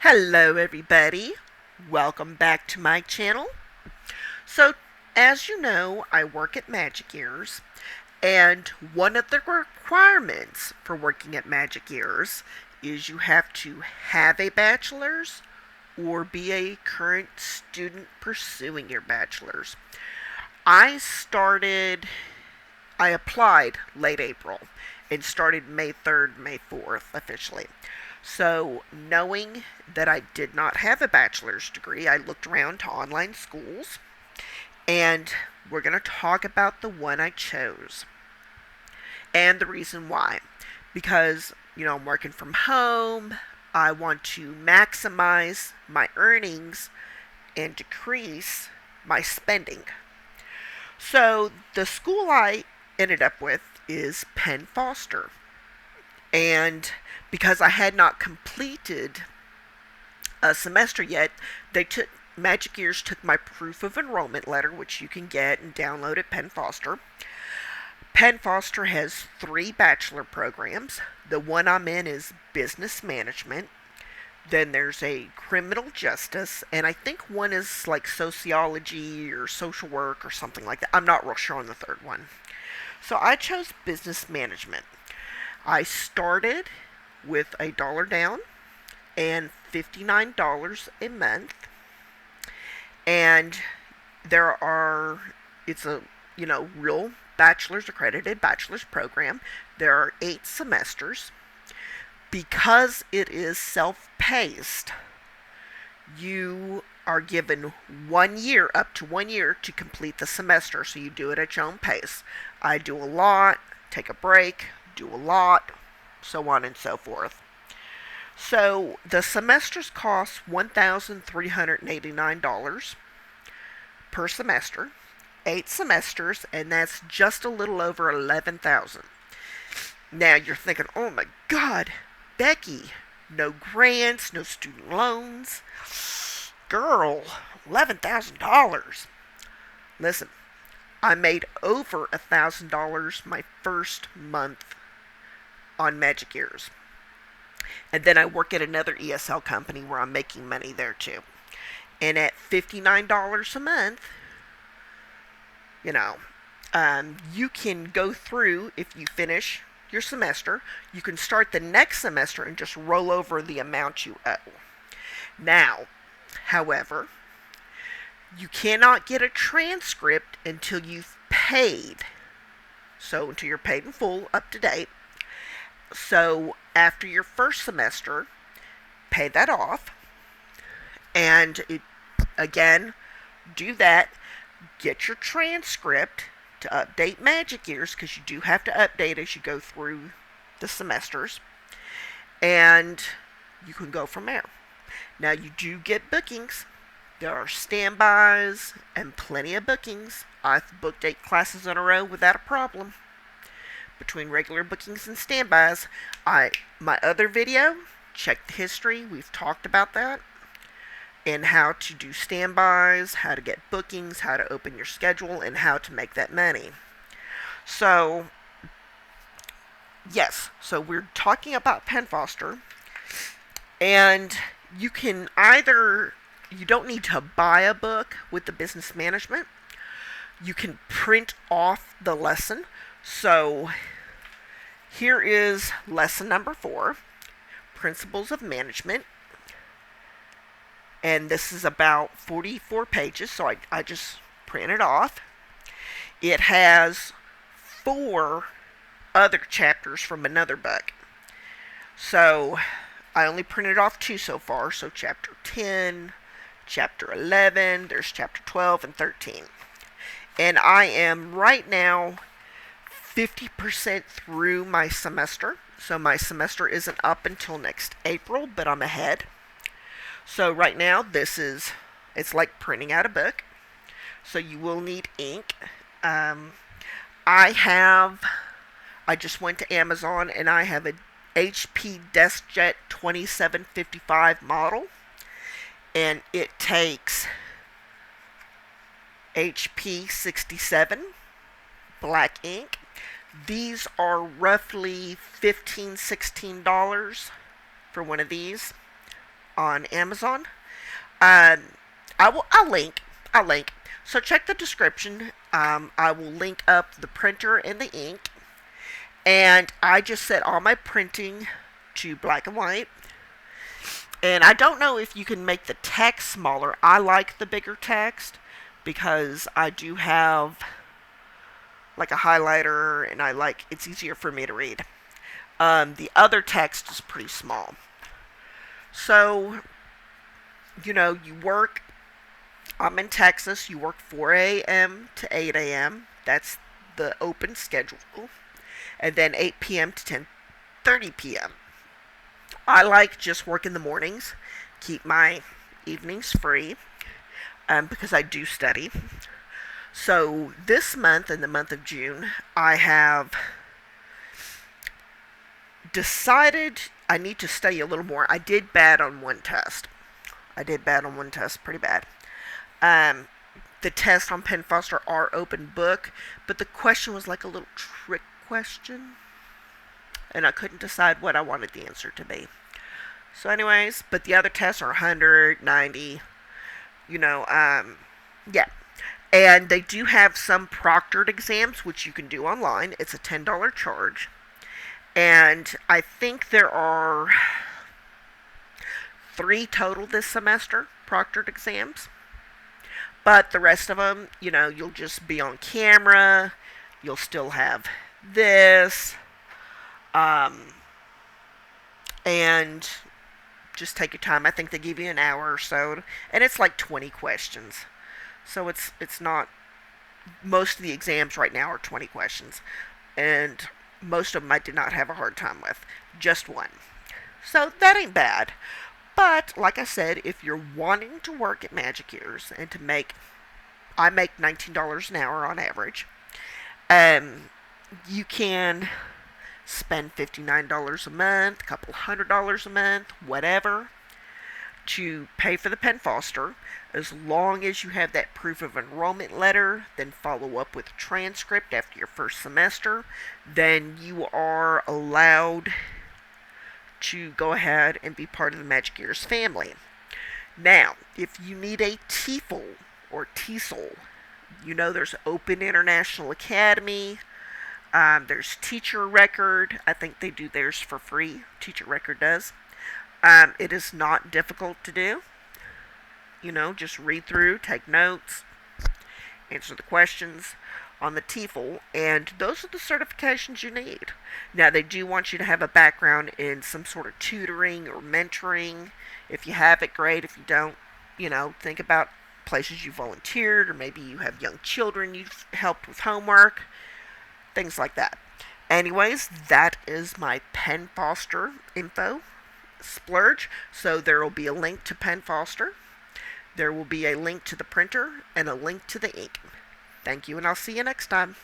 Hello everybody, welcome back to my channel. So as you know, I work at Magic Ears, and one of the requirements for working at Magic Ears is you have to have a bachelor's or be a current student pursuing your bachelor's. I applied late April and started May 3rd, May 4th officially. So, knowing that I did not have a bachelor's degree, I looked around to online schools, and we're going to talk about the one I chose and the reason why. Because, I'm working from home, I want to maximize my earnings and decrease my spending. So, the school I ended up with is Penn Foster. And because I had not completed a semester yet, Magic Ears took my proof of enrollment letter, which you can get and download at Penn Foster. Penn Foster has 3 bachelor programs. The one I'm in is business management. Then there's a criminal justice, and I think one is like sociology or social work or something like that. I'm not real sure on the third one. So I chose business management. I started with $1 down and $59 a month. And it's a, real accredited bachelor's program. There are 8 semesters. Because it is self-paced, you are given 1 year, up to 1 year, to complete the semester. So you do it at your own pace. I do a lot, take a break, do a lot, so on and so forth. So the semesters cost $1,389 per semester, 8 semesters, and that's just a little over $11,000. Now you're thinking, oh my God, Becky, no grants, no student loans. Girl, $11,000. Listen, I made over $1,000 my first month on Magic Ears. And then I work at another ESL company where I'm making money there too. And at $59 a month, you can go through, if you finish your semester, you can start the next semester and just roll over the amount you owe. Now, however, you cannot get a transcript until you've paid. So until you're paid in full, up to date. So after your first semester, pay that off. And again, do that. Get your transcript to update Magic Ears, because you do have to update as you go through the semesters. And you can go from there. Now you do get bookings. There are standbys and plenty of bookings. I've booked 8 classes in a row without a problem. Between regular bookings and standbys, my other video, check the history. We've talked about that. And how to do standbys, how to get bookings, how to open your schedule, and how to make that money. So, yes. So we're talking about Penn Foster. And you don't need to buy a book with the business management. You can print off the lesson. So here is lesson number 4, Principles of Management. And this is about 44 pages, so I just print it off. It has 4 other chapters from another book. So I only printed off 2 so far, so chapter 10, chapter 11, there's chapter 12 and 13. And I am right now 50% through my semester. So my semester isn't up until next April, but I'm ahead. So right now, it's like printing out a book. So you will need ink. I just went to Amazon and I have a HP DeskJet 2755 model. And it takes HP 67 black ink. These are roughly $15, $16 for one of these. on Amazon. Um, I'll link. I'll link. So check the description. I will link up the printer and the ink. And I just set all my printing to black and white. And I don't know if you can make the text smaller. I like the bigger text because I do have like a highlighter and it's easier for me to read. The other text is pretty small. So, you work. I'm in Texas. You work 4 a.m. to 8 a.m. That's the open schedule. And then 8 p.m. to 10:30 p.m. I like just working the mornings, keep my evenings free, because I do study. So this month, in the month of June, I have decided I need to study a little more. I did bad on one test. Pretty bad. The tests on Penn Foster are open book, but the question was like a little trick question, and I couldn't decide what I wanted the answer to be. So anyways, but the other tests are 190, yeah. And they do have some proctored exams, which you can do online. It's a $10 charge. And I think there are 3 total this semester, proctored exams. But the rest of them, you'll just be on camera. You'll still have this. And just take your time. I think they give you an hour or so. And it's like 20 questions. So it's not, most of the exams right now are 20 questions. And most of them I did not have a hard time with. Just one. So that ain't bad. But, like I said, if you're wanting to work at Magic Ears and I make $19 an hour on average. You can spend $59 a month, a couple $100 a month, whatever, to pay for the Penn Foster. As long as you have that proof of enrollment letter, then follow up with a transcript after your first semester, then you are allowed to go ahead and be part of the Magic Ears family. Now, if you need a TEFL or TESOL, there's Open International Academy. There's Teacher Record. I think they do theirs for free. Teacher Record does. It is not difficult to do. Just read through, take notes, answer the questions on the TEFL, and those are the certifications you need. Now, they do want you to have a background in some sort of tutoring or mentoring. If you have it, great. If you don't, think about places you volunteered, or maybe you have young children you've helped with homework, things like that. Anyways, that is my Penn Foster info splurge. So there will be a link to Penn Foster. There will be a link to the printer and a link to the ink. Thank you, and I'll see you next time.